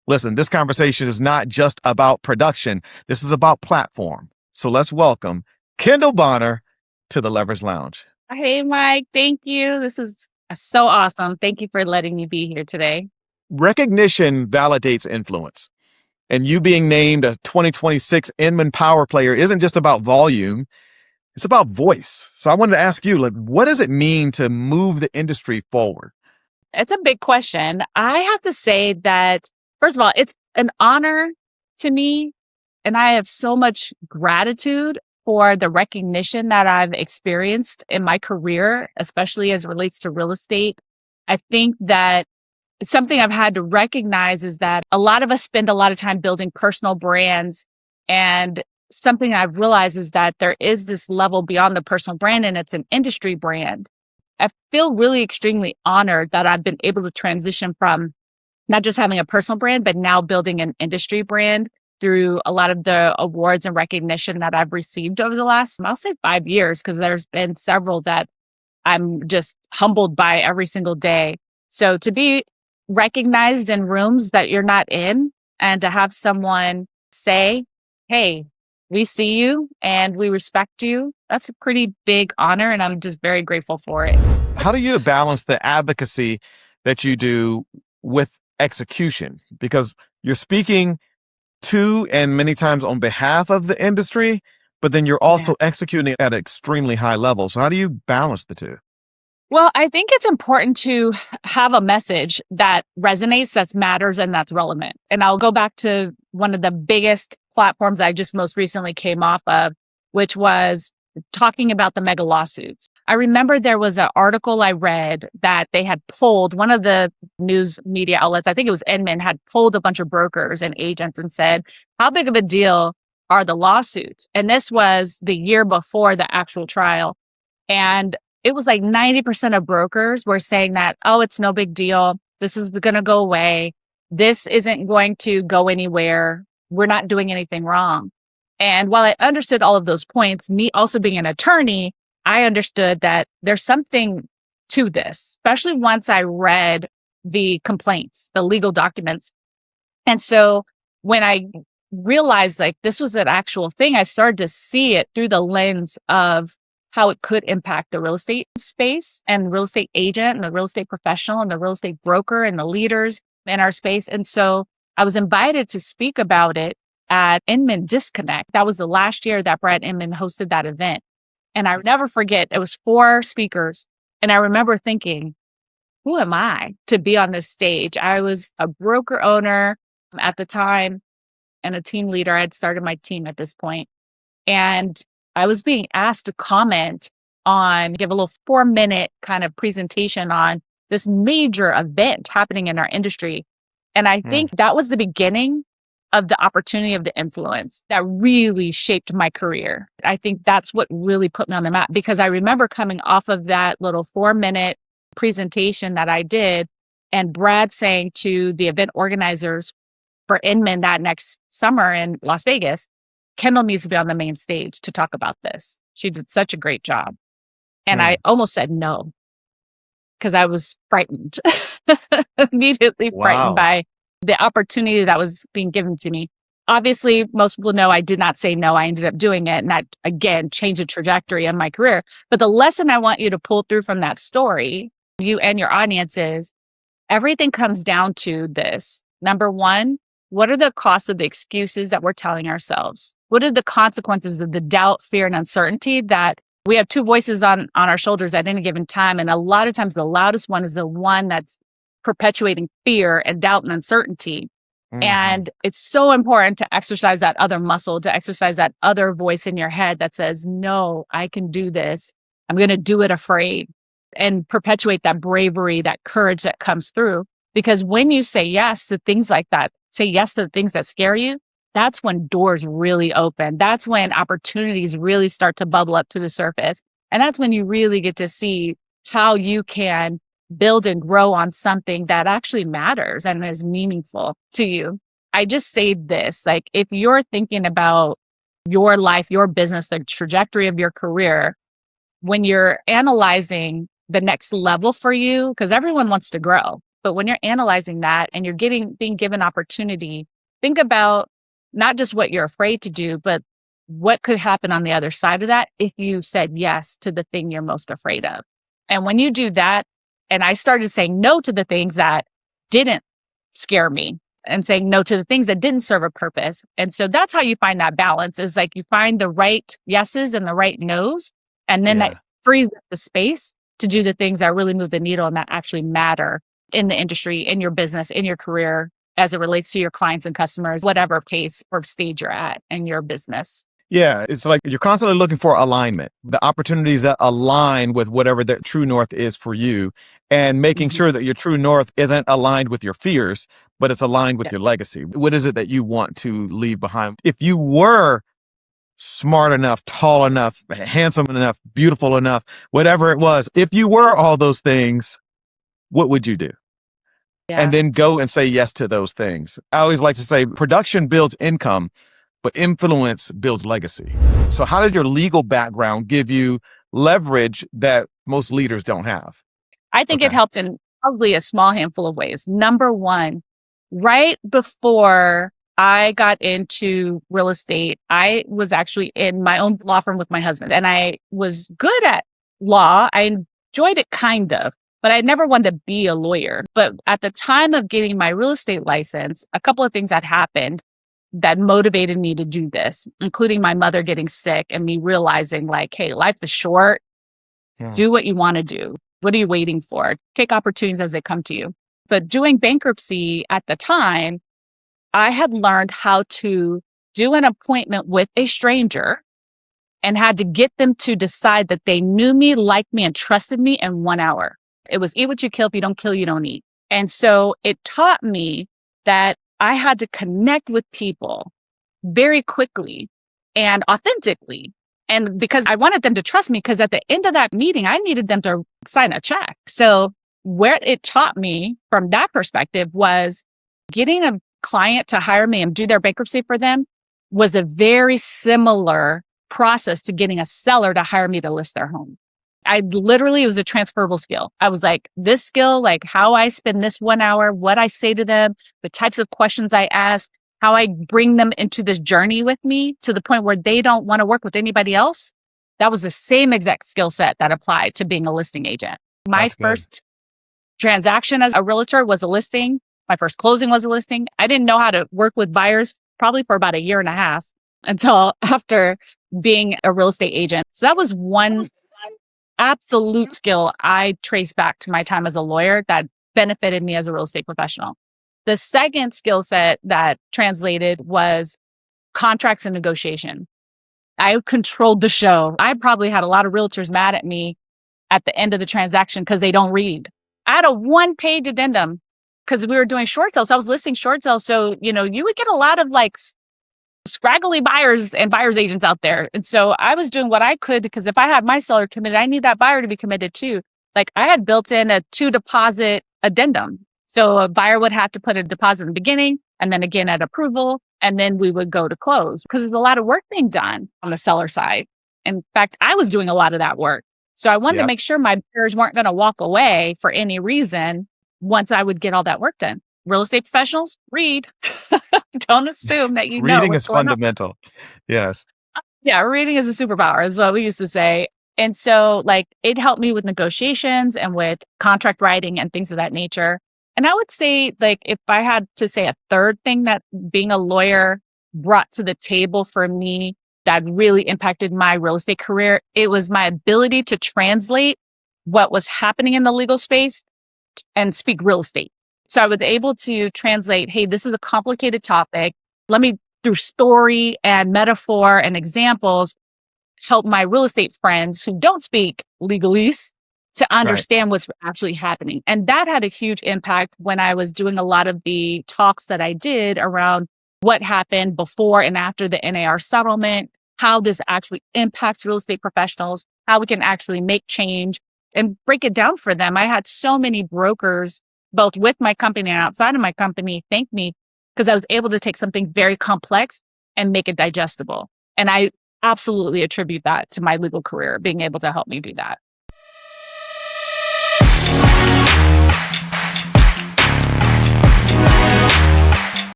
Listen, this conversation is not just about production. This is about platform. So let's welcome Kendall Bonner to the Leverage Lounge. Hey, Mike. Thank you. This is so awesome. Thank you for letting me be here today. Recognition validates influence. And you being named a 2026 Inman Power Player isn't just about volume, it's about voice. So I wanted to ask you, what does it mean to move the industry forward? It's a big question. I have to say that, first of all, it's an honor to me, and I have so much gratitude for the recognition that I've experienced in my career, especially as it relates to real estate. I think that something I've had to recognize is that a lot of us spend a lot of time building personal brands. And something I've realized is that there is this level beyond the personal brand, and it's an industry brand. I feel really extremely honored that I've been able to transition from not just having a personal brand, but now building an industry brand through a lot of the awards and recognition that I've received over the last, I'll say 5 years, because there's been several that I'm just humbled by every single day. So to be recognized in rooms that you're not in and to have someone say, hey, we see you and we respect you, that's a pretty big honor. And I'm just very grateful for it. How do you balance the advocacy that you do with execution? Because you're speaking to and many times on behalf of the industry, but then you're also executing at an extremely high level. So how do you balance the two? Well, I think it's important to have a message that resonates, that matters, and that's relevant. And I'll go back to one of the biggest platforms I just most recently came off of, which was talking about the mega lawsuits. I remember there was an article I read that they had polled, one of the news media outlets, I think it was Inman, had polled a bunch of brokers and agents and said, how big of a deal are the lawsuits? And this was the year before the actual trial. And it was like 90% of brokers were saying that, oh, it's no big deal. This is going to go away. This isn't going to go anywhere. We're not doing anything wrong. And while I understood all of those points, me also being an attorney, I understood that there's something to this, especially once I read the complaints, the legal documents. And so when I realized like this was an actual thing, I started to see it through the lens of how it could impact the real estate space and real estate agent and the real estate professional and the real estate broker and the leaders in our space. And so I was invited to speak about it at Inman Disconnect. That was the last year that Brad Inman hosted that event. And I'll never forget, it was 4 speakers. And I remember thinking, who am I to be on this stage? I was a broker owner at the time and a team leader. I had started my team at this point. And I was being asked to comment on, give a little 4-minute kind of presentation on this major event happening in our industry. And I think that was the beginning of the opportunity of the influence that really shaped my career. I think that's what really put me on the map, because I remember coming off of that little 4-minute presentation that I did and Brad saying to the event organizers for Inman that next summer in Las Vegas, Kendall needs to be on the main stage to talk about this. She did such a great job. And I almost said no, because I was frightened, immediately frightened by the opportunity that was being given to me. Obviously, most people know I did not say no. I ended up doing it. And that, again, changed the trajectory of my career. But the lesson I want you to pull through from that story, you and your audience, is everything comes down to this. Number one, what are the costs of the excuses that we're telling ourselves? What are the consequences of the doubt, fear, and uncertainty that we have 2 voices on our shoulders at any given time? And a lot of times the loudest one is the one that's perpetuating fear and doubt and uncertainty. And it's so important to exercise that other muscle, to exercise that other voice in your head that says, no, I can do this. I'm going to do it afraid, and perpetuate that bravery, that courage that comes through. Because when you say yes to things like that, say yes to the things that scare you, that's when doors really open. That's when opportunities really start to bubble up to the surface. And that's when you really get to see how you can build and grow on something that actually matters and is meaningful to you. I just say this, like, if you're thinking about your life, your business, the trajectory of your career, when you're analyzing the next level for you, because everyone wants to grow, But when you're analyzing that and you're being given opportunity, think about not just what you're afraid to do, but what could happen on the other side of that if you said yes to the thing you're most afraid of. And when you do that, and I started saying no to the things that didn't scare me and saying no to the things that didn't serve a purpose. And so that's how you find that balance, is like you find the right yeses and the right nos, and then that Yeah. frees up the space to do the things that really move the needle and that actually matter in the industry, in your business, in your career, as it relates to your clients and customers, whatever pace or stage you're at in your business. Yeah, it's like you're constantly looking for alignment, the opportunities that align with whatever the true north is for you, and making Mhm. sure that your true north isn't aligned with your fears, but it's aligned with Yeah. your legacy. What is it that you want to leave behind? If you were smart enough, tall enough, handsome enough, beautiful enough, whatever it was, if you were all those things, what would you do? And Yeah. then go and say yes to those things. I always like to say production builds income, but influence builds legacy. So, how does your legal background give you leverage that most leaders don't have? I think it Okay. helped in probably a small handful of ways. Number one, right before I got into real estate, I was actually in my own law firm with my husband, and I was good at law. I enjoyed it kind of, but I never wanted to be a lawyer. But at the time of getting my real estate license, a couple of things had happened that motivated me to do this, including my mother getting sick and me realizing, like, hey, life is short. Yeah. Do what you want to do. What are you waiting for? Take opportunities as they come to you. But doing bankruptcy at the time, I had learned how to do an appointment with a stranger and had to get them to decide that they knew me, liked me, and trusted me in 1 hour. It was eat what you kill. If you don't kill, you don't eat. And so it taught me that I had to connect with people very quickly and authentically. And because I wanted them to trust me, because at the end of that meeting, I needed them to sign a check. So, where it taught me from that perspective was getting a client to hire me and do their bankruptcy for them was a very similar process to getting a seller to hire me to list their home. It was a transferable skill. I was like, this skill, like how I spend this 1 hour, what I say to them, the types of questions I ask, how I bring them into this journey with me to the point where they don't want to work with anybody else. That was the same exact skill set that applied to being a listing agent. My That's good. first transaction as a realtor was a listing. My first closing was a listing. I didn't know how to work with buyers probably for about a year and a half until after being a real estate agent. So that was one absolute skill I trace back to my time as a lawyer that benefited me as a real estate professional. The second skill set that translated was contracts and negotiation. I controlled the show. I probably had a lot of realtors mad at me at the end of the transaction because they don't read. I had a 1-page addendum because we were doing short sales. So I was listing short sales. So, you would get a lot of like scraggly buyers and buyers agents out there. And so I was doing what I could, because if I had my seller committed, I need that buyer to be committed too. Like I had built in a 2 deposit addendum. So a buyer would have to put a deposit in the beginning and then again at approval. And then we would go to close because there's a lot of work being done on the seller side. In fact, I was doing a lot of that work. So I wanted to Yep. make sure my buyers weren't going to walk away for any reason once I would get all that work done. Real estate professionals, read. Don't assume that you know Reading what's is going on. fundamental. Yes. Yeah, reading is a superpower, is what we used to say. And so, like, it helped me with negotiations and with contract writing and things of that nature. And I would say, like, if I had to say a third thing that being a lawyer brought to the table for me that really impacted my real estate career, it was my ability to translate what was happening in the legal space and speak real estate. So I was able to translate, hey, this is a complicated topic. Let me, through story and metaphor and examples, help my real estate friends who don't speak legalese to Right. understand what's actually happening. And that had a huge impact when I was doing a lot of the talks that I did around what happened before and after the NAR settlement, how this actually impacts real estate professionals, how we can actually make change and break it down for them. I had so many brokers, both with my company and outside of my company, thank me because I was able to take something very complex and make it digestible. And I absolutely attribute that to my legal career, being able to help me do that.